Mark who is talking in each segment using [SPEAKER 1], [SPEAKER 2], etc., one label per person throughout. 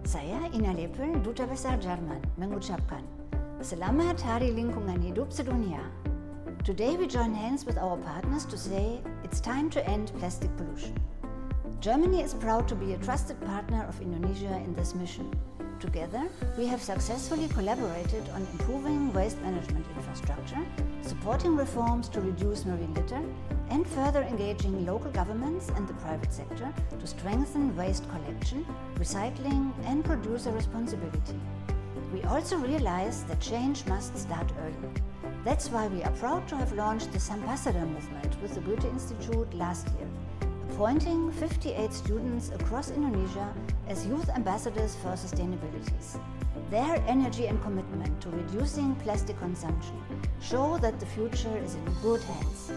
[SPEAKER 1] Saya Ina Lepel, Duta Besar Jerman, mengucapkan Selamat Hari Lingkungan Hidup Sedunia. Today we join hands with our partners to say it's time to end plastic pollution. Germany is proud to be a trusted partner of Indonesia in this mission. Together, we have successfully collaborated on improving waste management infrastructure, supporting reforms to reduce marine litter, and further engaging local governments and the private sector to strengthen waste collection, recycling, and producer responsibility. We also realize that change must start early. That's why we are proud to have launched this ambassador movement with the Goethe Institute last year, appointing 58 students across Indonesia as youth ambassadors for sustainability. Their energy and commitment to reducing plastic consumption show that the future is in good hands.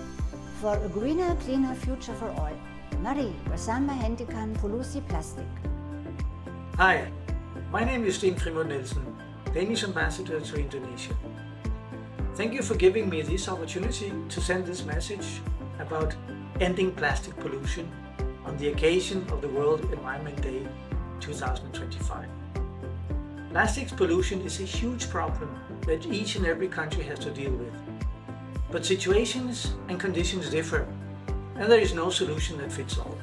[SPEAKER 1] For a greener, cleaner future for all, mari bersama hentikan polusi plastik.
[SPEAKER 2] Hi, my name is Sten Nielsen, Danish ambassador to Indonesia. Thank you for giving me this opportunity to send this message about ending plastic pollution on the occasion of the World Environment Day 2025. Plastics pollution is a huge problem that each and every country has to deal with. But situations and conditions differ, and there is no solution that fits all.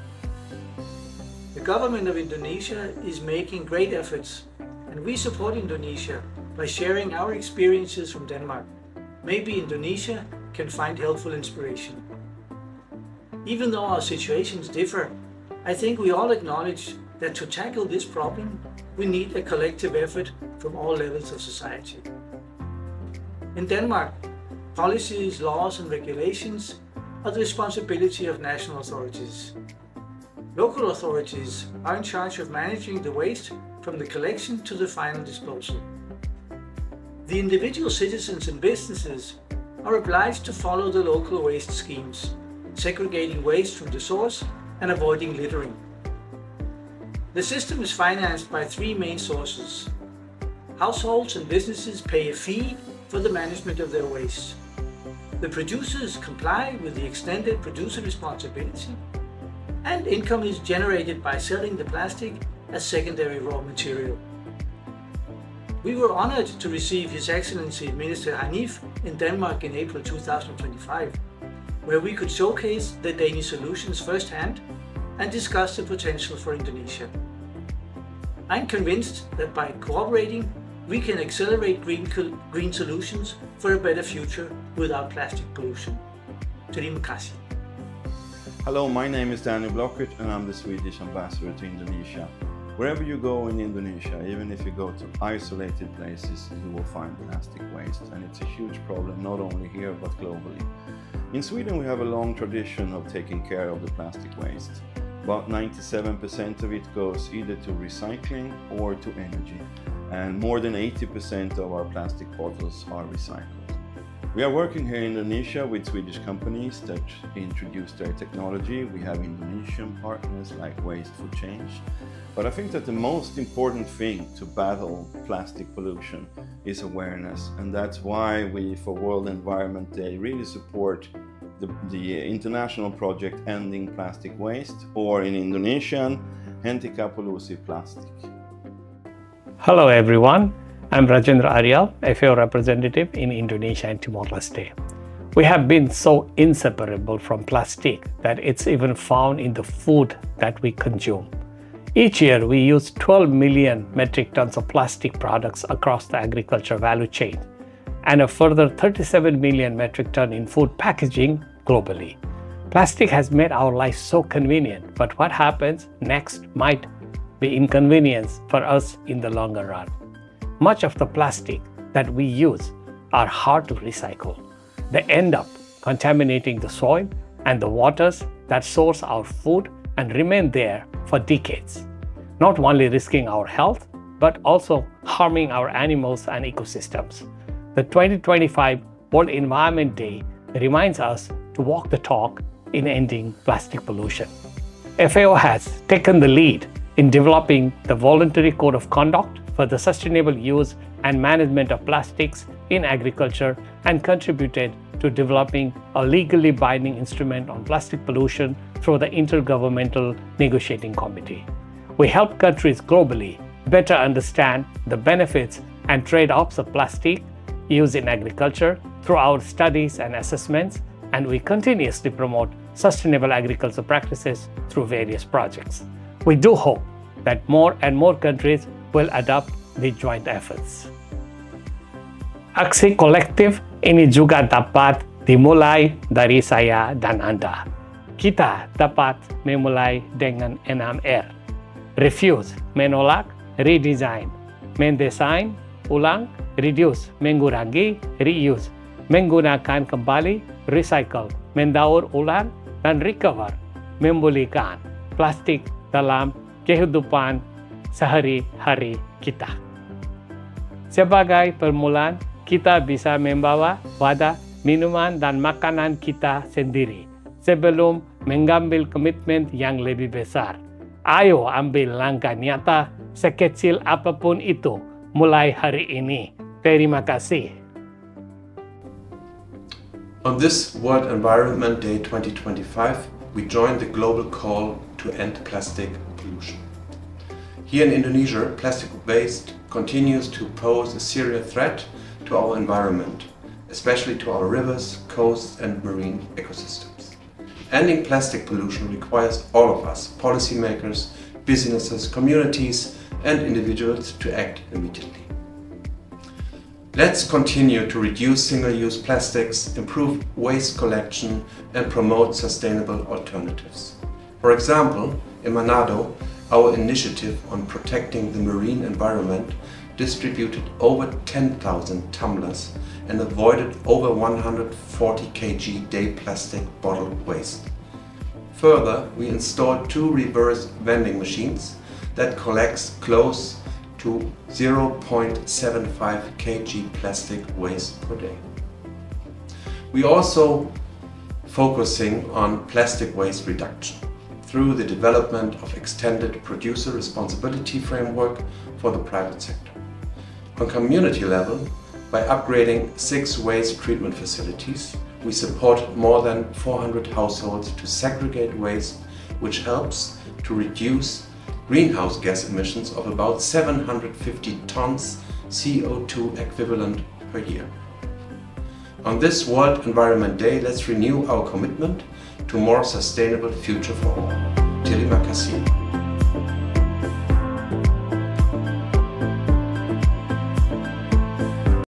[SPEAKER 2] The government of Indonesia is making great efforts, and we support Indonesia by sharing our experiences from Denmark. Maybe Indonesia can find helpful inspiration. Even though our situations differ, I think we all acknowledge that to tackle this problem, we need a collective effort from all levels of society. In Denmark, policies, laws and regulations are the responsibility of national authorities. Local authorities are in charge of managing the waste from the collection to the final disposal. The individual citizens and businesses are obliged to follow the local waste schemes, segregating waste from the source and avoiding littering. The system is financed by three main sources. Households and businesses pay a fee for the management of their waste. The producers comply with the extended producer responsibility, and income is generated by selling the plastic as secondary raw material. We were honored to receive His Excellency Minister Hanif in Denmark in April 2025, where we could showcase the Danish solutions firsthand and discuss the potential for Indonesia. I'm convinced that by cooperating, we can accelerate green solutions for a better future without plastic pollution. Terima kasih.
[SPEAKER 3] Hello, my name is Daniel Blockert and I'm the Swedish ambassador to Indonesia. Wherever you go in Indonesia, even if you go to isolated places, you will find plastic waste, and it's a huge problem not only here but globally. In Sweden we have a long tradition of taking care of the plastic waste. About 97% of it goes either to recycling or to energy, and more than 80% of our plastic bottles are recycled. We are working here in Indonesia with Swedish companies that introduce their technology. We have Indonesian partners like Waste for Change. But I think that the most important thing to battle plastic pollution is awareness, and that's why we, for World Environment Day, really support the international project Ending Plastic Waste, or in Indonesian, Hentikan Polusi Plastik.
[SPEAKER 4] Hello everyone, I'm Rajendra Aryal, FAO representative in Indonesia and Timor-Leste. We have been so inseparable from plastic that it's even found in the food that we consume. Each year we use 12 million metric tons of plastic products across the agriculture value chain, and a further 37 million metric ton in food packaging globally. Plastic has made our life so convenient, but what happens next might be inconvenience for us in the longer run. Much of the plastic that we use are hard to recycle. They end up contaminating the soil and the waters that source our food and remain there for decades, not only risking our health, but also harming our animals and ecosystems. The 2025 World Environment Day reminds us to walk the talk in ending plastic pollution. FAO has taken the lead in developing the voluntary code of conduct for the sustainable use and management of plastics in agriculture and contributed to developing a legally binding instrument on plastic pollution through the Intergovernmental Negotiating Committee. We help countries globally better understand the benefits and trade-offs of plastic use in agriculture through our studies and assessments, and we continuously promote sustainable agriculture practices through various projects. We do hope that more and more countries will adopt the joint efforts. Aksi kolektif ini juga dapat dimulai dari saya dan Anda. Kita dapat memulai dengan 6R. Refuse, menolak, redesign, mendesain, ulang, reduce, mengurangi, reuse, menggunakan kembali, recycle, mendaur ulang, dan recover, memulihkan plastik dalam kehidupan sehari-hari kita. Sebagai permulaan, kita bisa membawa wadah minuman dan makanan kita sendiri sebelum mengambil komitmen yang lebih besar. Ayo ambil langkah nyata sekecil apapun itu mulai hari ini. Terima kasih.
[SPEAKER 5] On this World Environment Day 2025, we join the global call to end plastic pollution. Here in Indonesia, plastic waste continues to pose a serious threat to our environment, especially to our rivers, coasts and marine ecosystems. Ending plastic pollution requires all of us, policymakers, businesses, communities and individuals to act immediately. Let's continue to reduce single-use plastics, improve waste collection and promote sustainable alternatives. For example, in Manado, our initiative on protecting the marine environment distributed over 10,000 tumblers and avoided over 140 kg day plastic bottle waste. Further, we installed 2 reverse vending machines that collects close to 0.75 kg plastic waste per day. We also focusing on plastic waste reduction through the development of extended producer responsibility framework for the private sector. On community level, by upgrading 6 waste treatment facilities, we support more than 400 households to segregate waste, which helps to reduce greenhouse gas emissions of about 750 tons CO2 equivalent per year. On this World Environment Day, let's renew our commitment to a more sustainable future for all. Terima kasih.